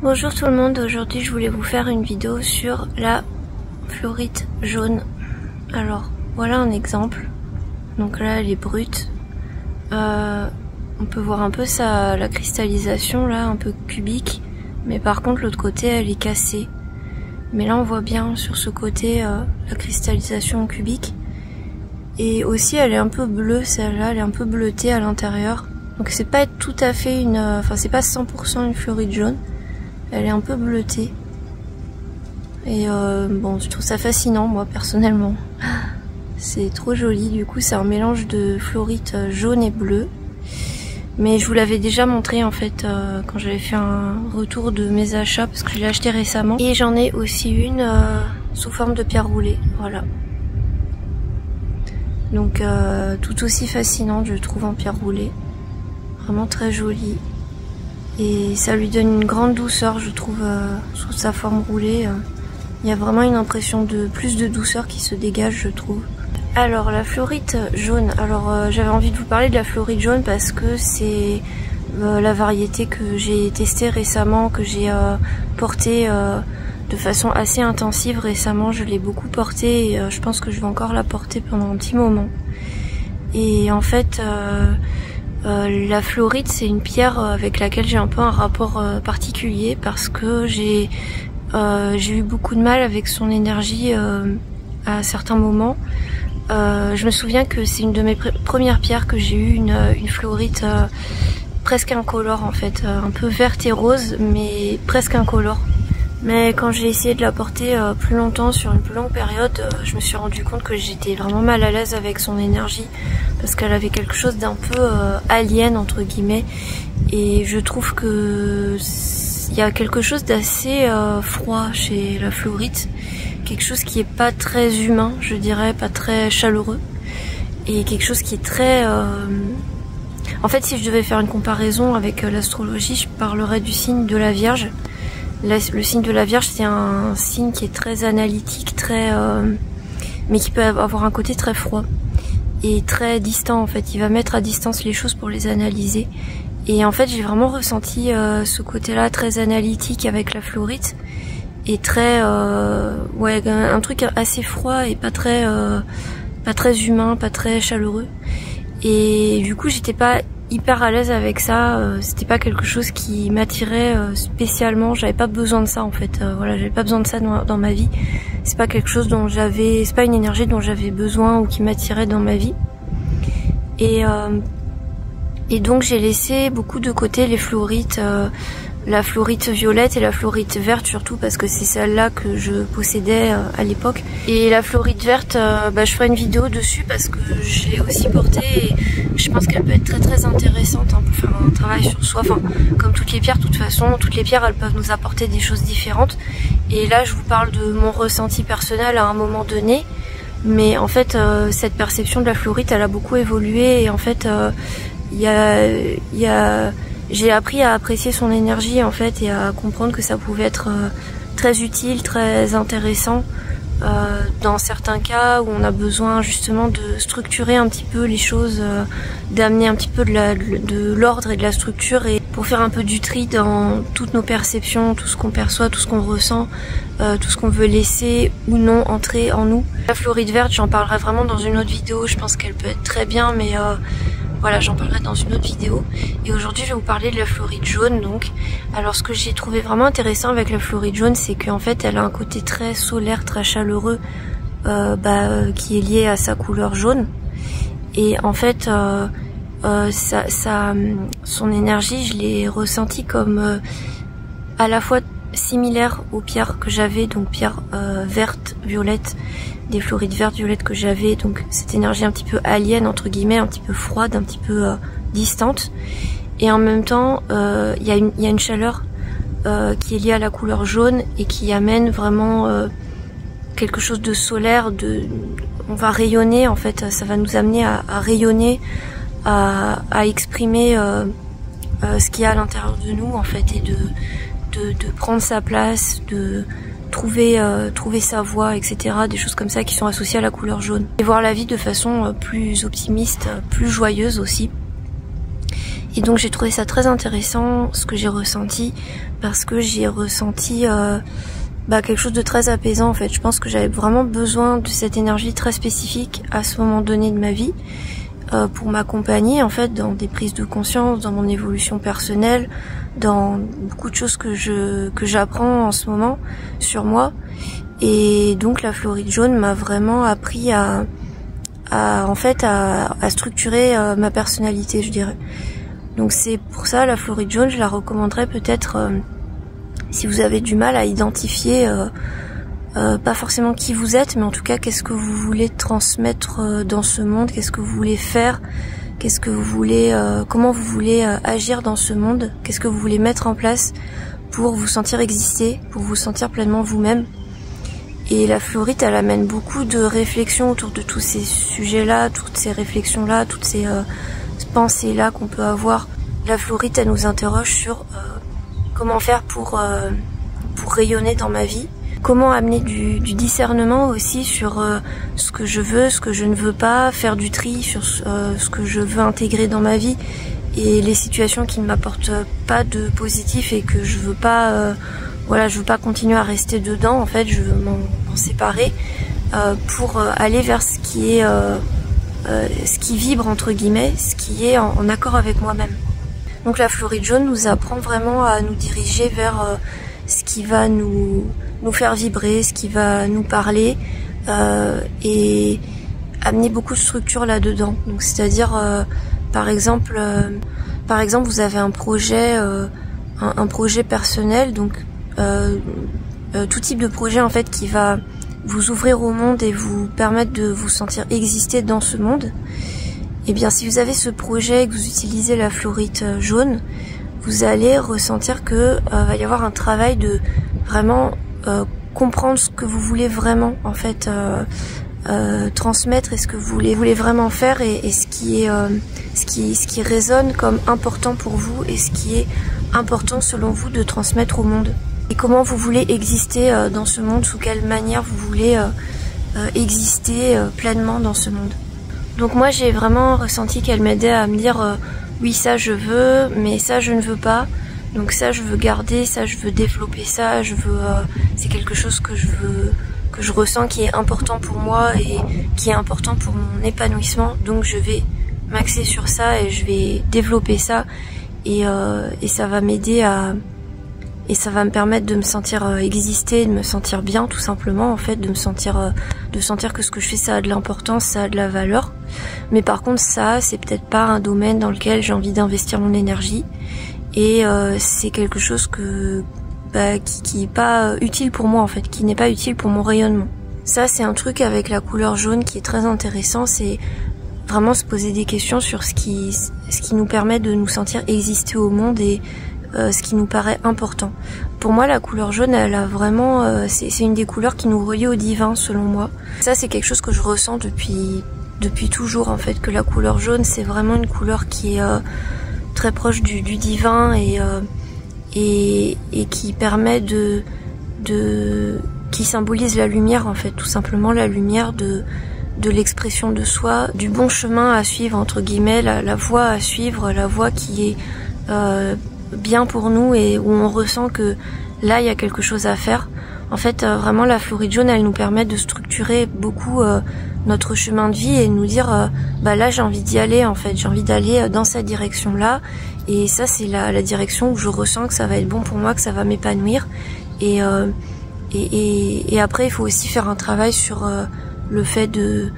Bonjour tout le monde, aujourd'hui je voulais vous faire une vidéo sur la fluorite jaune. Alors voilà un exemple, donc là elle est brute, on peut voir un peu la cristallisation là, un peu cubique, mais par contre l'autre côté elle est cassée. Mais là on voit bien sur ce côté la cristallisation cubique, et aussi elle est un peu bleue, celle-là elle est un peu bleutée à l'intérieur, donc c'est pas tout à fait une, enfin c'est pas 100% une fluorite jaune. Elle est un peu bleutée. Et bon, je trouve ça fascinant, moi, personnellement. C'est trop joli. Du coup, c'est un mélange de fluorite jaune et bleu. Mais je vous l'avais déjà montré, en fait, quand j'avais fait un retour de mes achats, parce que je l'ai acheté récemment. Et j'en ai aussi une sous forme de pierre roulée. Voilà. Donc, tout aussi fascinante, je trouve, en pierre roulée. Vraiment très jolie. Et ça lui donne une grande douceur, je trouve, sous sa forme roulée. Il y a vraiment une impression de plus de douceur qui se dégage, je trouve. Alors la fluorite jaune, j'avais envie de vous parler de la fluorite jaune parce que c'est la variété que j'ai testée récemment, que j'ai portée de façon assez intensive récemment. Je l'ai beaucoup portée et je pense que je vais encore la porter pendant un petit moment. Et en fait... la fluorite, c'est une pierre avec laquelle j'ai un peu un rapport particulier parce que j'ai eu beaucoup de mal avec son énergie à certains moments. Je me souviens que c'est une de mes premières pierres que j'ai eu, une fluorite presque incolore en fait, un peu verte et rose mais presque incolore. Mais quand j'ai essayé de la porter plus longtemps, sur une plus longue période, je me suis rendu compte que j'étais vraiment mal à l'aise avec son énergie parce qu'elle avait quelque chose d'un peu alien entre guillemets, et je trouve que il y a quelque chose d'assez froid chez la fluorite, quelque chose qui est pas très humain, je dirais, pas très chaleureux, et quelque chose qui est très... En fait, si je devais faire une comparaison avec l'astrologie, je parlerais du signe de la Vierge. Le signe de la Vierge, c'est un signe qui est très analytique, mais qui peut avoir un côté très froid et très distant en fait. Il va mettre à distance les choses pour les analyser. Et en fait, j'ai vraiment ressenti ce côté-là très analytique avec la fluorite et très, ouais, un truc assez froid et pas très humain, pas très chaleureux. Et du coup, j'étais pas hyper à l'aise avec ça, c'était pas quelque chose qui m'attirait spécialement, j'avais pas besoin de ça en fait, voilà, j'avais pas besoin de ça dans ma vie, c'est pas quelque chose dont c'est pas une énergie dont j'avais besoin ou qui m'attirait dans ma vie. Et donc j'ai laissé beaucoup de côté les fluorites, la fluorite violette et la fluorite verte surtout parce que c'est celle-là que je possédais à l'époque. Et la fluorite verte, je ferai une vidéo dessus parce que je l'ai aussi portée et je pense qu'elle peut être très très intéressante pour faire un travail sur soi. Enfin, comme toutes les pierres, de toute façon, toutes les pierres elles peuvent nous apporter des choses différentes. Et là je vous parle de mon ressenti personnel à un moment donné. Mais en fait cette perception de la fluorite elle a beaucoup évolué et en fait j'ai appris à apprécier son énergie en fait et à comprendre que ça pouvait être très utile, très intéressant dans certains cas où on a besoin justement de structurer un petit peu les choses, d'amener un petit peu de l'ordre et de la structure et pour faire un peu du tri dans toutes nos perceptions, tout ce qu'on perçoit, tout ce qu'on ressent, tout ce qu'on veut laisser ou non entrer en nous. La fluorite verte, j'en parlerai vraiment dans une autre vidéo, je pense qu'elle peut être très bien mais voilà, j'en parlerai dans une autre vidéo. Et aujourd'hui, je vais vous parler de la fluorite jaune. Donc, alors ce que j'ai trouvé vraiment intéressant avec la fluorite jaune, c'est qu'en fait, elle a un côté très solaire, très chaleureux, qui est lié à sa couleur jaune. Et en fait, son énergie, je l'ai ressentie comme à la fois similaire aux pierres que j'avais, donc pierres vertes, violettes, des fluorites vertes, violettes que j'avais, donc cette énergie un petit peu alien entre guillemets, un petit peu froide, un petit peu distante, et en même temps il y a une chaleur qui est liée à la couleur jaune et qui amène vraiment quelque chose de solaire, on va rayonner en fait, ça va nous amener à rayonner, à exprimer ce qu'il y a à l'intérieur de nous en fait, et de prendre sa place, de trouver sa voie, etc. Des choses comme ça qui sont associées à la couleur jaune. Et voir la vie de façon plus optimiste, plus joyeuse aussi. Et donc j'ai trouvé ça très intéressant ce que j'ai ressenti, parce que j'ai ressenti quelque chose de très apaisant en fait. Je pense que j'avais vraiment besoin de cette énergie très spécifique à ce moment donné de ma vie pour m'accompagner en fait dans des prises de conscience, dans mon évolution personnelle, dans beaucoup de choses que j'apprends en ce moment sur moi. Et donc la fluorite jaune m'a vraiment appris à structurer ma personnalité, je dirais. Donc c'est pour ça la fluorite jaune, je la recommanderais peut-être si vous avez du mal à identifier pas forcément qui vous êtes, mais en tout cas qu'est-ce que vous voulez transmettre dans ce monde, qu'est-ce que vous voulez faire, qu'est-ce que vous voulez, comment vous voulez agir dans ce monde, qu'est-ce que vous voulez mettre en place pour vous sentir exister, pour vous sentir pleinement vous-même. Et la fluorite, elle amène beaucoup de réflexions autour de tous ces sujets-là, toutes ces réflexions-là, toutes ces pensées-là qu'on peut avoir. La fluorite, elle nous interroge sur comment faire pour rayonner dans ma vie, comment amener du discernement aussi sur ce que je veux, ce que je ne veux pas, faire du tri sur ce que je veux intégrer dans ma vie et les situations qui ne m'apportent pas de positif et que je veux pas je veux pas continuer à rester dedans. En fait, je veux m'en séparer pour aller vers ce qui est ce qui vibre entre guillemets, ce qui est en accord avec moi-même. Donc la fluorite jaune nous apprend vraiment à nous diriger vers ce qui va nous faire vibrer, ce qui va nous parler et amener beaucoup de structure là-dedans. Donc c'est-à-dire par exemple vous avez un projet personnel, donc tout type de projet en fait qui va vous ouvrir au monde et vous permettre de vous sentir exister dans ce monde. Et bien si vous avez ce projet et que vous utilisez la fluorite jaune, vous allez ressentir que va y avoir un travail de vraiment comprendre ce que vous voulez vraiment en fait transmettre et ce que vous voulez vraiment faire et ce qui résonne comme important pour vous et ce qui est important selon vous de transmettre au monde. Et comment vous voulez exister dans ce monde, sous quelle manière vous voulez exister pleinement dans ce monde. Donc moi j'ai vraiment ressenti qu'elle m'aidait à me dire oui ça je veux, mais ça je ne veux pas. Donc ça je veux garder, ça je veux développer, ça je veux c'est quelque chose que je ressens qui est important pour moi et qui est important pour mon épanouissement. Donc je vais m'axer sur ça et je vais développer ça et ça va m'aider et ça va me permettre de me sentir exister, de me sentir bien tout simplement en fait, de sentir que ce que je fais ça a de l'importance, ça a de la valeur. Mais par contre ça c'est peut-être pas un domaine dans lequel j'ai envie d'investir mon énergie et c'est quelque chose qui est pas utile pour moi en fait, qui n'est pas utile pour mon rayonnement. Ça c'est un truc avec la couleur jaune qui est très intéressant, c'est vraiment se poser des questions sur ce qui nous permet de nous sentir exister au monde et ce qui nous paraît important. Pour moi, la couleur jaune, elle a vraiment, c'est une des couleurs qui nous relie au divin, selon moi. Ça, c'est quelque chose que je ressens depuis toujours, en fait, que la couleur jaune, c'est vraiment une couleur qui est très proche du divin et qui permet qui symbolise la lumière, en fait, tout simplement la lumière de l'expression de soi, du bon chemin à suivre, entre guillemets, la voie à suivre, la voie qui est bien pour nous et où on ressent que là il y a quelque chose à faire. En fait vraiment la fluorite jaune elle nous permet de structurer beaucoup notre chemin de vie et de nous dire là j'ai envie d'y aller en fait, j'ai envie d'aller dans cette direction là et ça c'est la direction où je ressens que ça va être bon pour moi, que ça va m'épanouir et après il faut aussi faire un travail sur le fait de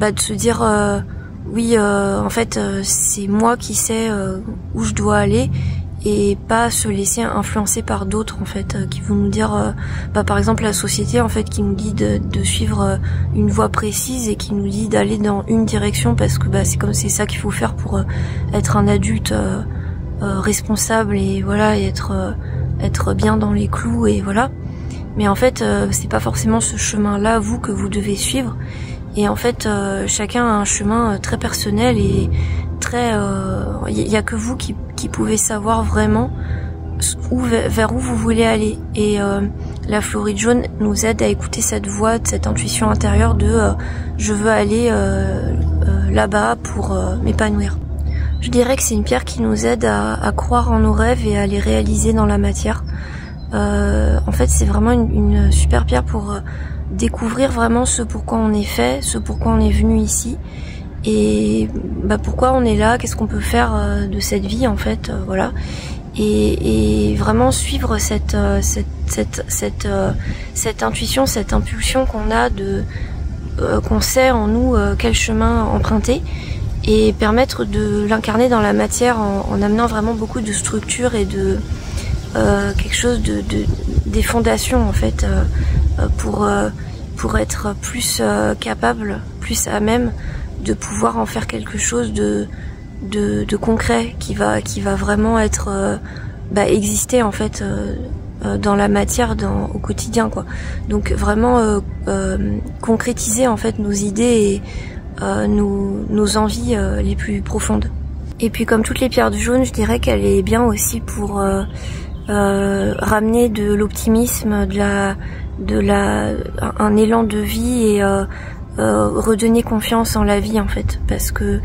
de se dire oui, en fait, c'est moi qui sais où je dois aller et pas se laisser influencer par d'autres en fait, qui vont nous dire, par exemple la société en fait qui nous dit de suivre une voie précise et qui nous dit d'aller dans une direction parce que c'est ça qu'il faut faire pour être un adulte responsable et voilà et être bien dans les clous et voilà. Mais en fait, c'est pas forcément ce chemin-là vous que vous devez suivre. Et en fait, chacun a un chemin très personnel et très... Il y a que vous qui pouvez savoir vraiment vers où vous voulez aller. Et la fluorite jaune nous aide à écouter cette voix, cette intuition intérieure de je veux aller là-bas pour m'épanouir. Je dirais que c'est une pierre qui nous aide à croire en nos rêves et à les réaliser dans la matière. En fait, c'est vraiment une super pierre pour découvrir vraiment ce pourquoi on est fait, ce pourquoi on est venu ici et pourquoi on est là, qu'est-ce qu'on peut faire de cette vie en fait, voilà. Et vraiment suivre cette intuition, cette impulsion qu'on a qu'on sait en nous quel chemin emprunter et permettre de l'incarner dans la matière en amenant vraiment beaucoup de structure et de quelque chose des fondations en fait pour être plus capable, plus à même de pouvoir en faire quelque chose de concret qui va vraiment être exister en fait dans la matière au quotidien quoi. Donc vraiment concrétiser en fait nos idées et nos envies les plus profondes. Et puis comme toutes les pierres de jaune, je dirais qu'elle est bien aussi pour ramener de l'optimisme, un élan de vie et redonner confiance en la vie en fait, parce que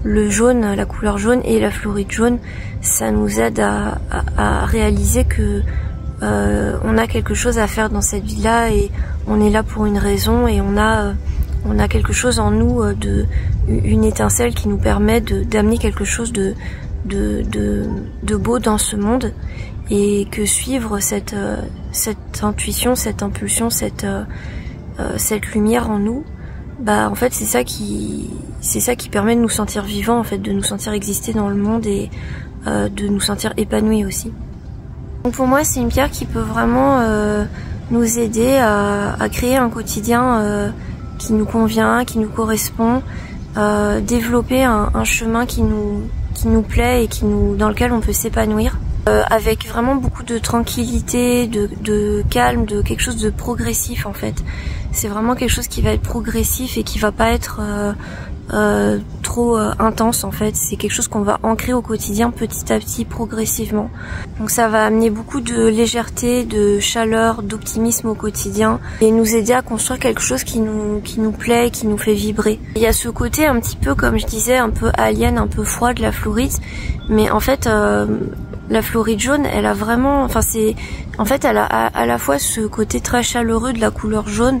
le jaune, la couleur jaune et la fluorite jaune, ça nous aide à réaliser que on a quelque chose à faire dans cette vie-là et on est là pour une raison et on a quelque chose en nous, une étincelle qui nous permet d'amener quelque chose de beau dans ce monde, et que suivre cette intuition, cette impulsion, cette lumière en nous, en fait c'est ça qui permet de nous sentir vivants en fait, de nous sentir exister dans le monde et de nous sentir épanouis aussi. Donc pour moi c'est une pierre qui peut vraiment nous aider à créer un quotidien qui nous convient, qui nous correspond, développer un chemin qui nous plaît et dans lequel on peut s'épanouir. Avec vraiment beaucoup de tranquillité, de calme, de quelque chose de progressif en fait. C'est vraiment quelque chose qui va être progressif et qui va pas être trop intense en fait. C'est quelque chose qu'on va ancrer au quotidien petit à petit, progressivement. Donc ça va amener beaucoup de légèreté, de chaleur, d'optimisme au quotidien et nous aider à construire quelque chose qui nous plaît, qui nous fait vibrer. Il y a ce côté un petit peu, comme je disais, un peu alien, un peu froid de la fluorite, mais en fait la fluorite jaune, elle a vraiment, elle a à la fois ce côté très chaleureux de la couleur jaune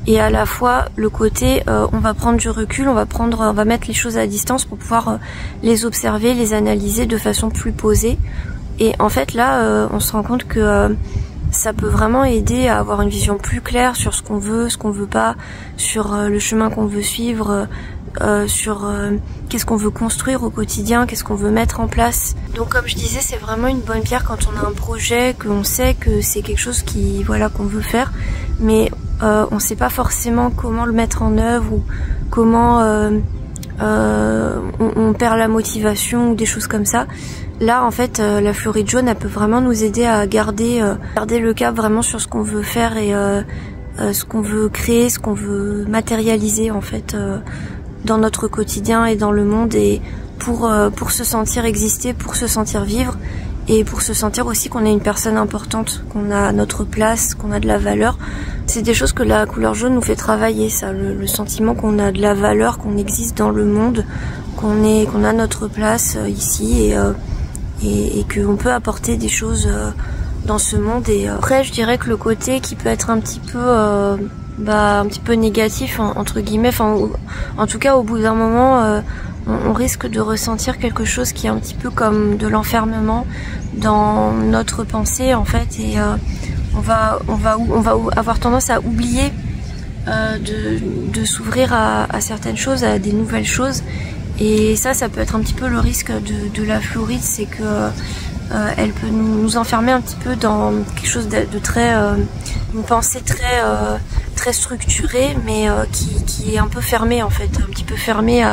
et à la fois le côté on va prendre du recul, on va mettre les choses à distance pour pouvoir les observer, les analyser de façon plus posée. Et en fait là on se rend compte que ça peut vraiment aider à avoir une vision plus claire sur ce qu'on veut pas, sur le chemin qu'on veut suivre, sur qu'est-ce qu'on veut construire au quotidien, qu'est-ce qu'on veut mettre en place. Donc comme je disais, c'est vraiment une bonne pierre quand on a un projet, qu'on sait que c'est quelque chose qu'on veut faire, mais on sait pas forcément comment le mettre en œuvre ou comment on perd la motivation ou des choses comme ça. Là en fait la fluorite jaune, elle peut vraiment nous aider à garder le cap vraiment sur ce qu'on veut faire et ce qu'on veut créer, ce qu'on veut matérialiser en fait dans notre quotidien et dans le monde, et pour se sentir exister, pour se sentir vivre et pour se sentir aussi qu'on est une personne importante, qu'on a notre place, qu'on a de la valeur. C'est des choses que la couleur jaune nous fait travailler, ça, le sentiment qu'on a de la valeur, qu'on existe dans le monde, qu'on a notre place ici et qu'on peut apporter des choses dans ce monde. Et après je dirais que le côté qui peut être un petit peu négatif entre guillemets, en tout cas au bout d'un moment on risque de ressentir quelque chose qui est un petit peu comme de l'enfermement dans notre pensée en fait, et on va avoir tendance à oublier de s'ouvrir à certaines choses, à des nouvelles choses, et ça peut être un petit peu le risque de la fluorite, c'est que elle peut nous enfermer un petit peu dans quelque chose de très une pensée très structurée, mais qui est un peu fermée en fait, un petit peu fermée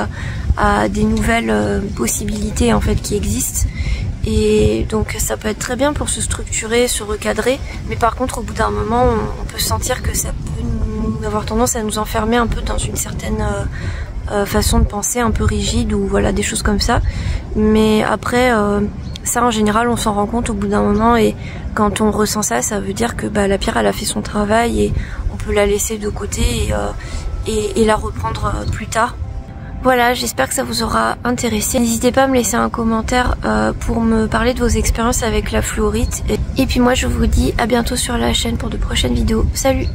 à des nouvelles possibilités en fait qui existent. Et donc ça peut être très bien pour se structurer, se recadrer, mais par contre au bout d'un moment on peut sentir que ça peut avoir tendance à nous enfermer un peu dans une certaine façon de penser un peu rigide, ou voilà, des choses comme ça. Mais après ça en général on s'en rend compte au bout d'un moment, et quand on ressent ça, ça veut dire que la pierre elle a fait son travail et on peut la laisser de côté et la reprendre plus tard. Voilà, j'espère que ça vous aura intéressé. N'hésitez pas à me laisser un commentaire pour me parler de vos expériences avec la fluorite. Et puis moi je vous dis à bientôt sur la chaîne pour de prochaines vidéos. Salut!